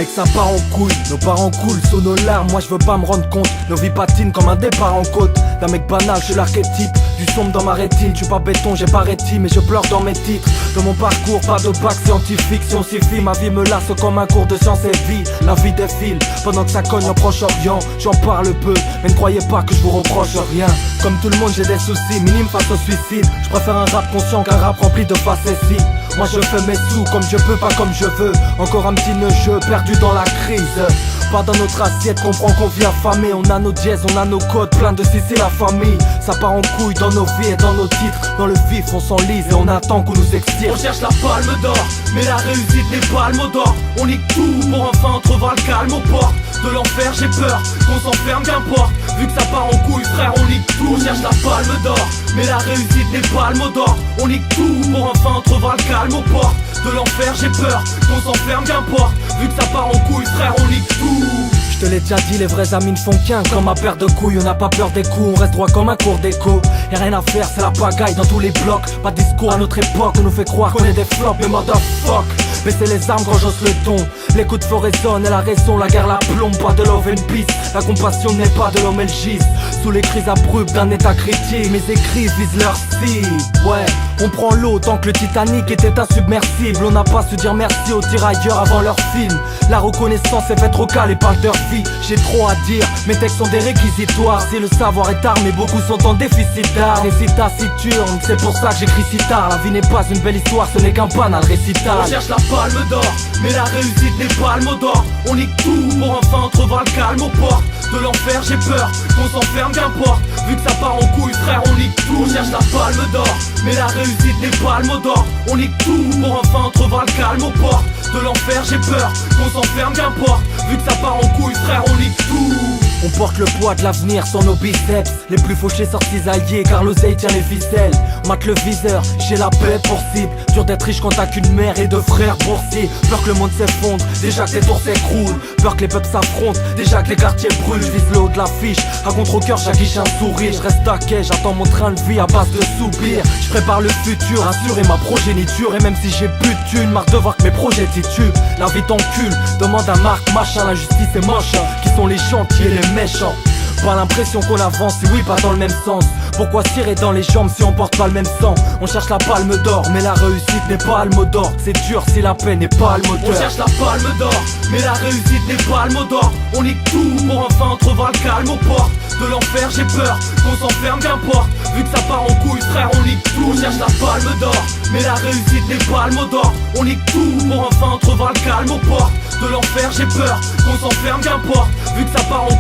Mec ça part en couille, nos parents coulent sous nos larmes. Moi je veux pas me rendre compte, nos vies patinent comme un départ en côte. D'un mec banal, je suis l'archétype du sombre dans ma rétine. Je suis pas béton, j'ai pas rétine, mais je pleure dans mes titres. De mon parcours, pas de bac scientifique. Si on s'y fie, ma vie me lasse comme un cours de sciences et vie. La vie défile, pendant que ça cogne en Proche-Orient. J'en parle peu, mais ne croyez pas que je vous reproche rien. Comme tout le monde j'ai des soucis, minimes face au suicide. Je préfère un rap conscient qu'un rap rempli de facéties. Moi je fais mes sous comme je peux, pas comme je veux. Encore un petit jeu perdu dans la crise. Pas dans notre assiette, comprends qu'on vit affamé. On a nos dièses, on a nos codes, plein de si c'est la famille. Ça part en couille dans nos vies et dans nos titres. Dans le vif on s'enlise et on attend qu'on nous extire. On cherche la palme d'or, mais la réussite n'est pas le mot d'or. On nique tout pour enfin trouver le calme aux portes de l'enfer, j'ai peur qu'on s'enferme, qu'importe. Vu que ça part en couille frère, on nique tout. On cherche la palme d'or, mais la réussite n'est pas le mot d'or. On nique tout pour enfin trouver le calme aux portes de l'enfer, j'ai peur qu'on s'enferme, qu'importe. Vu que ça part en couille frère, on nique tout. Je te l'ai déjà dit, les vrais amis ne font qu'un. Comme ma paire de couilles, on n'a pas peur des coups. On reste droit comme un cours d'écho. Y'a rien à faire, c'est la pagaille dans tous les blocs. Pas de discours à notre époque, on nous fait croire qu'on est des flops. Mais motherfuck, baisser les armes quand j'ose le ton. Les coups de feu résonnent et la raison, la guerre la plombe. Pas de love and peace, la compassion n'est pas de l'homme et le giste. Sous les crises abruptes d'un état critique, mes écrits visent leur cible. Ouais, on prend l'eau tant que le Titanic était insubmersible. On n'a pas su dire merci aux tirailleurs avant leur film. La reconnaissance est faite au cal et parle de leur vie. J'ai trop à dire, mes textes sont des réquisitoires. Si le savoir est tard, mais beaucoup sont en déficit d'art. Et si taciturne, c'est pour ça que j'écris si tard. La vie n'est pas une belle histoire, ce n'est qu'un banal récital. On cherche la palme d'or, mais la réussite n'est pas le mot d'or. On nique tout pour enfin trouver le calme aux portes de l'enfer, j'ai peur qu'on s'enferme, qu'importe. Vu que ça part en couille frère, on nique tout. On cherche la palme d'or, mais la réussite n'est pas le mot d'or. On nique tout pour enfin trouver le calme aux portes de l'enfer, j'ai peur qu'on s'enferme, qu'importe. Vu que ça part en couille frère, on nique tout. On porte le poids de l'avenir sur nos biceps. Les plus fauchés sortent cisaillés car l'oseille tient les ficelles. Mate le viseur, j'ai la paix pour cible. Dur d'être riche quand t'as qu'une mère et deux frères boursiers. Peur que le monde s'effondre, déjà que tes tours s'écroulent. Peur que les peuples s'affrontent, déjà que les quartiers brûlent. Je vise le haut de l'affiche, à contre au cœur chaque guiche un sourire. Je reste à quai, j'attends mon train de vie à base de soupirs. Je prépare le futur, assurer ma progéniture. Et même si j'ai plus de thunes, marre de voir que mes projets titubent. La vie t'encule, demande à Marc machin. La justice est moche, qui sont les gentils et les méchants. Pas l'impression qu'on avance, si oui pas dans le même sens. Pourquoi tirer dans les jambes si on porte pas le même sang? On cherche la palme d'or, mais la réussite n'est pas le mot d'or. C'est dur si la paix n'est pas le moteur. On cherche la palme d'or, mais la réussite n'est pas le mot d'or. On nique tout pour enfin trouver le calme aux portes de l'enfer, j'ai peur qu'on s'enferme, qu'importe. Vu que ça part en couille frère, on nique tout. On cherche la palme d'or, mais la réussite n'est pas le mot d'or. On nique tout pour enfin trouver le calme aux portes de l'enfer, j'ai peur qu'on s'enferme, qu'importe. Vu que ça part en